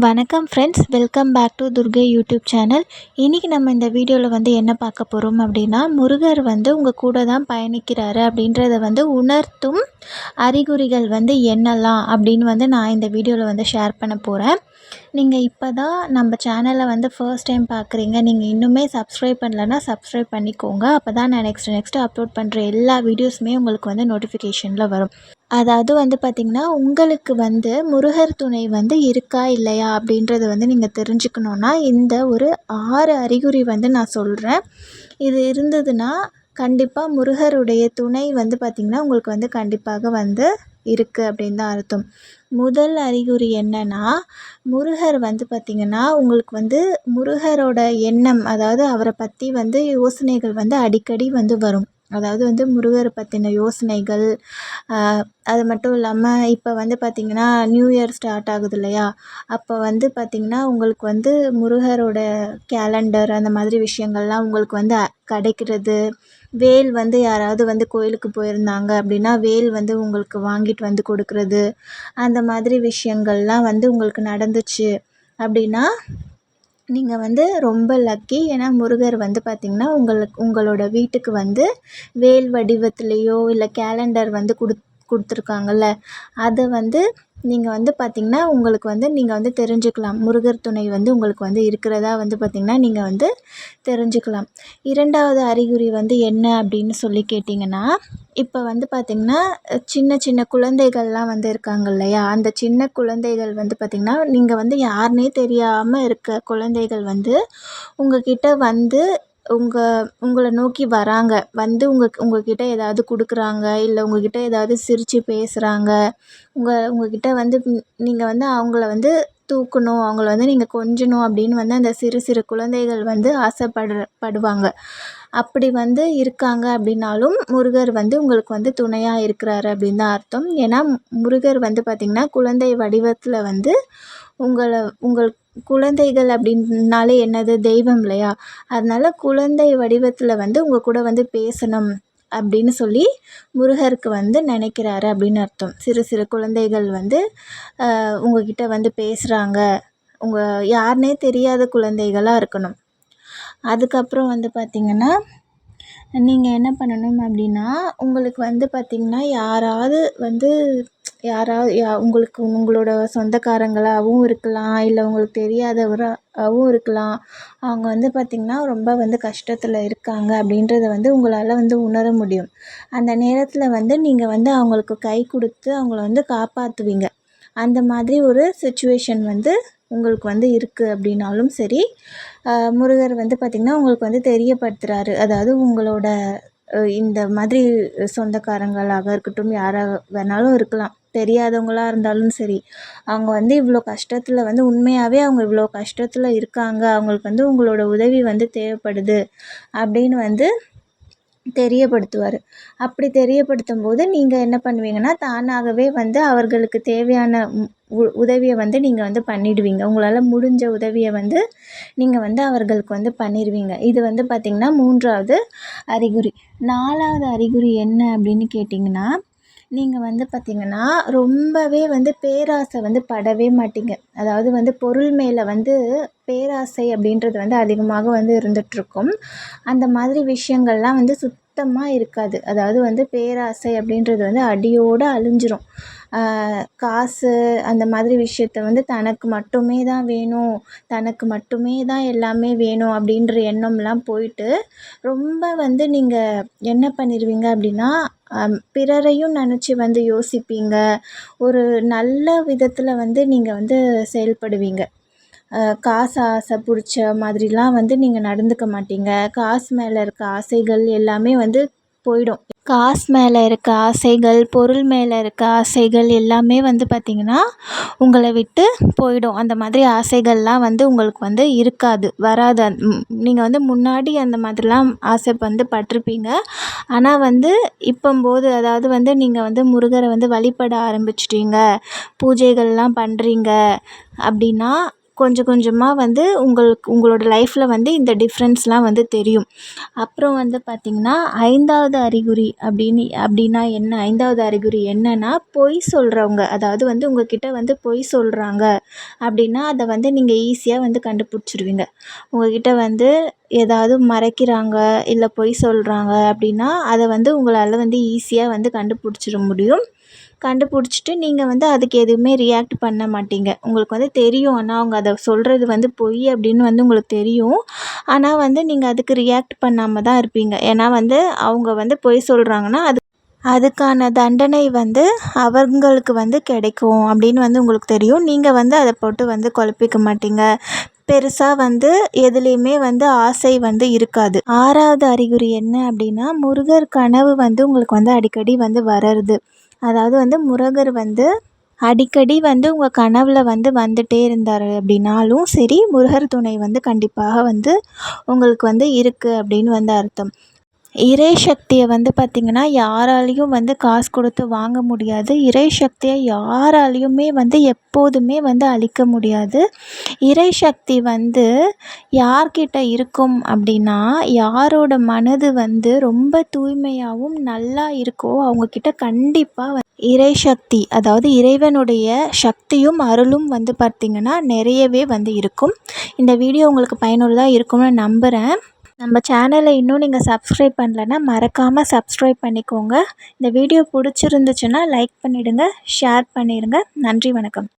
வணக்கம் friends, welcome back to Durgai YouTube channel. இன்றைக்கி நம்ம இந்த வீடியோவில் என்ன பார்க்க போகிறோம் அப்படின்னா, முருகர் உங்கள் கூட தான் பயணிக்கிறாரு அப்படின்றத உணர்த்தும் அறிகுறிகள் என்னெல்லாம் அப்படின்னு நான் இந்த வீடியோவில் ஷேர் பண்ண போகிறேன். நீங்கள் இப்போ தான் நம்ம சேனலை ஃபர்ஸ்ட் டைம் பார்க்குறீங்க, நீங்கள் இன்னுமே சப்ஸ்கிரைப் பண்ணலன்னா சப்ஸ்கிரைப் பண்ணிக்கோங்க. அப்போ தான் நான் நெக்ஸ்ட்டு அப்லோட் பண்ணுற எல்லா வீடியோஸுமே உங்களுக்கு நோட்டிஃபிகேஷனில் வரும். அதாவது பார்த்திங்கன்னா, உங்களுக்கு முருகர் துணை இருக்கா இல்லையா அப்படின்றத நீங்கள் தெரிஞ்சுக்கணுன்னா, இந்த ஒரு 6 அறிகுறி நான் சொல்கிறேன். இது இருந்ததுன்னா கண்டிப்பாக முருகருடைய துணை பார்த்திங்கன்னா உங்களுக்கு கண்டிப்பாக இருக்குது அப்படின்னு தான் அர்த்தம். முதல் அறிகுறி என்னென்னா, முருகர் பார்த்திங்கன்னா உங்களுக்கு முருகரோட எண்ணம், அதாவது அவரை பற்றி யோசனைகள் அடிக்கடி வரும். அதாவது முருகரை பற்றின யோசனைகள். அது மட்டும் இல்லாமல் இப்போ பார்த்திங்கன்னா நியூ இயர் ஸ்டார்ட் ஆகுது இல்லையா, அப்போ பார்த்திங்கன்னா உங்களுக்கு முருகரோட கேலண்டர் அந்த மாதிரி விஷயங்கள்லாம் உங்களுக்கு கிடைக்கிறது. வேல் யாராவது கோயிலுக்கு போயிருந்தாங்க அப்படின்னா வேல் உங்களுக்கு வாங்கிட்டு கொடுக்குறது. அந்த மாதிரி விஷயங்கள்லாம் உங்களுக்கு நடந்துச்சு அப்படின்னா நீங்கள் ரொம்ப லக்கி. ஏன்னா முருகர் பார்த்திங்கன்னா உங்களோட வீட்டுக்கு வேல் வடிவத்துலேயோ இல்லை கேலண்டர் கொடுத்துருக்காங்கல்ல, அதை நீங்கள் பார்த்திங்கன்னா உங்களுக்கு நீங்கள் தெரிஞ்சுக்கலாம். முருகர் துணை உங்களுக்கு இருக்கிறதா பார்த்திங்கன்னா நீங்கள் தெரிஞ்சுக்கலாம். இரண்டாவது அறிகுறி என்ன அப்படின்னு சொல்லி கேட்டிங்கன்னா, இப்போ பார்த்திங்கன்னா சின்ன சின்ன குழந்தைகள்லாம் இருக்காங்க இல்லையா, அந்த சின்ன குழந்தைகள் பார்த்திங்கன்னா நீங்கள் யாருனே தெரியாமல் இருக்க குழந்தைகள் உங்ககிட்ட உங்களை நோக்கி வராங்க. உங்ககிட்ட ஏதாவது கொடுக்குறாங்க, இல்லை உங்ககிட்ட ஏதாவது சிரித்து பேசுகிறாங்க. உங்ககிட்ட நீங்கள் அவங்கள தூக்கணும், அவங்கள நீங்கள் கொஞ்சணும் அப்படின்னு அந்த சிறு சிறு குழந்தைகள் ஆசைப்படுவாங்க. அப்படி இருக்காங்க அப்படின்னாலும் முருகர் உங்களுக்கு துணையாக இருக்கிறாரு அப்படின்னு தான் அர்த்தம். ஏன்னா முருகர் பார்த்திங்கன்னா குழந்தை வடிவத்தில் உங்கள் குழந்தைகள் அப்படின்னாலே என்னது, தெய்வம் இல்லையா. அதனால் குழந்தை வடிவத்தில் உங்கள் கூட பேசணும் அப்படின்னு சொல்லி முருகருக்கு நினைக்கிறாரு அப்படின்னு அர்த்தம். சிறு சிறு குழந்தைகள் உங்ககிட்ட பேசுகிறாங்க. யாருனே தெரியாத குழந்தைகளாக இருக்கணும். அதுக்கப்புறம் பார்த்திங்கன்னா நீங்கள் என்ன பண்ணணும் அப்படின்னா, உங்களுக்கு பார்த்திங்கன்னா யாராவது உங்களுக்கு உங்களோட சொந்தக்காரங்களாகவும் இருக்கலாம், இல்லை உங்களுக்கு தெரியாதவராகவும் இருக்கலாம். அவங்க பார்த்திங்கன்னா ரொம்ப கஷ்டத்தில் இருக்காங்க அப்படின்றத உங்களால் உணர முடியும். அந்த நேரத்தில் நீங்கள் அவங்களுக்கு கை கொடுத்து அவங்கள காப்பாற்றுவீங்க. அந்த மாதிரி ஒரு சிச்சுவேஷன் உங்களுக்கு இருக்குது அப்படின்னாலும் சரி, முருகர் பார்த்திங்கன்னா உங்களுக்கு தெரியப்படுத்துகிறாரு. அதாவது உங்களோட இந்த மாதிரி சொந்தக்காரங்களாக இருக்கட்டும், யாராக வேணாலும் இருக்கலாம், தெரியாதவங்களாக இருந்தாலும் சரி, அவங்க இவ்வளோ கஷ்டத்தில் உண்மையாகவே அவங்க இவ்வளோ கஷ்டத்தில் இருக்காங்க, அவங்களுக்கு உங்களோட உதவி தேவைப்படுது அப்படின்னு தெரியப்படுத்துவார். அப்படி தெரியப்படுத்தும் போது நீங்கள் என்ன பண்ணுவீங்கன்னா, தானாகவே அவர்களுக்கு தேவையான உதவியை நீங்கள் பண்ணிடுவீங்க. உங்களால் முடிஞ்ச உதவியை நீங்கள் அவர்களுக்கு பண்ணிடுவீங்க. இது பார்த்திங்கன்னா 3வது அறிகுறி. 4வது அறிகுறி என்ன அப்படின்னு கேட்டிங்கன்னா, நீங்கள் பார்த்திங்கன்னா ரொம்பவே பேராசை படவே மாட்டீங்க. அதாவது பொருள் மேலே பேராசை அப்படின்றது அதிகமாக இருந்துகிட்ருக்கும். அந்த மாதிரி விஷயங்கள்லாம் சுத்தமாக இருக்காது. அதாவது பேராசை அப்படின்றது அடியோடு அழிஞ்சிரும். காசு அந்த மாதிரி விஷயத்த தனக்கு மட்டுமே தான் வேணும், தனக்கு மட்டுமே தான் எல்லாமே வேணும் அப்படின்ற எண்ணம்லாம் போயிட்டு, ரொம்ப நீங்கள் என்ன பண்ணிடுவீங்க அப்படின்னா, பிறரையும் நினச்சி யோசிப்பீங்க. ஒரு நல்ல விதத்தில் நீங்கள் செயல்படுவீங்க. காசு ஆசை பிடிச்ச மாதிரிலாம் நீங்கள் நடந்துக்க மாட்டீங்க. காசு மேலே இருக்க ஆசைகள் எல்லாமே போயிடும். காசு மேலே இருக்க ஆசைகள், பொருள் மேலே இருக்க ஆசைகள் எல்லாமே பார்த்திங்கன்னா உங்களை விட்டு போயிடும். அந்த மாதிரி ஆசைகள்லாம் உங்களுக்கு இருக்காது, வராது. நீங்கள் முன்னாடி அந்த மாதிரிலாம் ஆசை பட்டிருப்பீங்க. ஆனால் இப்போம்போது அதாவது நீங்கள் முருகரை வழிபட ஆரம்பிச்சிட்டீங்க, பூஜைகள்லாம் பண்ணுறீங்க அப்படின்னா கொஞ்சம் கொஞ்சமாக வந்து உங்களோட லைஃப்பில் வந்து இந்த டிஃப்ரென்ஸ்லாம் வந்து தெரியும். அப்புறம் வந்து பார்த்திங்கன்னா 5வது அறிகுறி அப்படின்னா என்ன? 5வது அறிகுறி என்னன்னா, பொய் சொல்கிறவங்க, அதாவது வந்து உங்ககிட்ட வந்து பொய் சொல்கிறாங்க அப்படின்னா அதை வந்து நீங்கள் ஈஸியாக வந்து கண்டுபிடிச்சிருவீங்க. உங்ககிட்ட வந்து ஏதாவது மறைக்கிறாங்க இல்லை பொய் சொல்கிறாங்க அப்படின்னா அதை வந்து உங்களால் வந்து ஈஸியாக வந்து கண்டுபிடிச்சிட முடியும். கண்டுபிடிச்சிட்டு நீங்கள் வந்து அதுக்கு எதுவுமே ரியாக்ட் பண்ண மாட்டீங்க. உங்களுக்கு வந்து தெரியும், ஆனால் அவங்க அதை சொல்கிறது வந்து பொய் அப்படின்னு வந்து உங்களுக்கு தெரியும். ஆனால் வந்து நீங்கள் அதுக்கு ரியாக்ட் பண்ணாமல் தான் இருப்பீங்க. ஏன்னா வந்து அவங்க வந்து பொய் சொல்கிறாங்கன்னா அதுக்கான தண்டனை வந்து அவங்களுக்கு வந்து கிடைக்கும் அப்படின்னு வந்து உங்களுக்கு தெரியும். நீங்கள் வந்து அதை போட்டு வந்து குழப்பிக்க மாட்டீங்க. பெருசாக வந்து எதுலேயுமே வந்து ஆசை வந்து இருக்காது. 6வது அறிகுறி என்ன அப்படின்னா, முருகர் கனவு வந்து உங்களுக்கு வந்து அடிக்கடி வந்து வர்றது. அதாவது வந்து முருகர் வந்து அடிக்கடி வந்து உங்கள் கனவில் வந்து வந்துட்டே இருந்தார் அப்படின்னாலும் சரி, முருகர் துணை வந்து கண்டிப்பாக வந்து உங்களுக்கு வந்து இருக்குது அப்படின்னு வந்து அர்த்தம். இறை சக்தியை வந்து பார்த்திங்கன்னா யாராலையும் வந்து காசு கொடுத்து வாங்க முடியாது. இறை சக்தியை யாராலையுமே வந்து எப்போதுமே வந்து அழிக்க முடியாது. இறை சக்தி வந்து யார்கிட்ட இருக்கும் அப்படின்னா, யாரோட மனது வந்து ரொம்ப தூய்மையாகவும் நல்லா இருக்கோ அவங்கக்கிட்ட கண்டிப்பாக இறை சக்தி, அதாவது இறைவனுடைய சக்தியும் அருளும் வந்து பார்த்திங்கன்னா நிறையவே வந்து இருக்கும். இந்த வீடியோ உங்களுக்கு பயனுள்ளதாக இருக்கும்னு நம்புகிறேன். நம்ம சேனலை இன்னும் நீங்கள் சப்ஸ்கிரைப் பண்ணலன்னா மறக்காமல் சப்ஸ்கிரைப் பண்ணிக்கோங்க. இந்த வீடியோ பிடிச்சிருந்துச்சுன்னா லைக் பண்ணிவிடுங்க, ஷேர் பண்ணிடுங்க. நன்றி, வணக்கம்.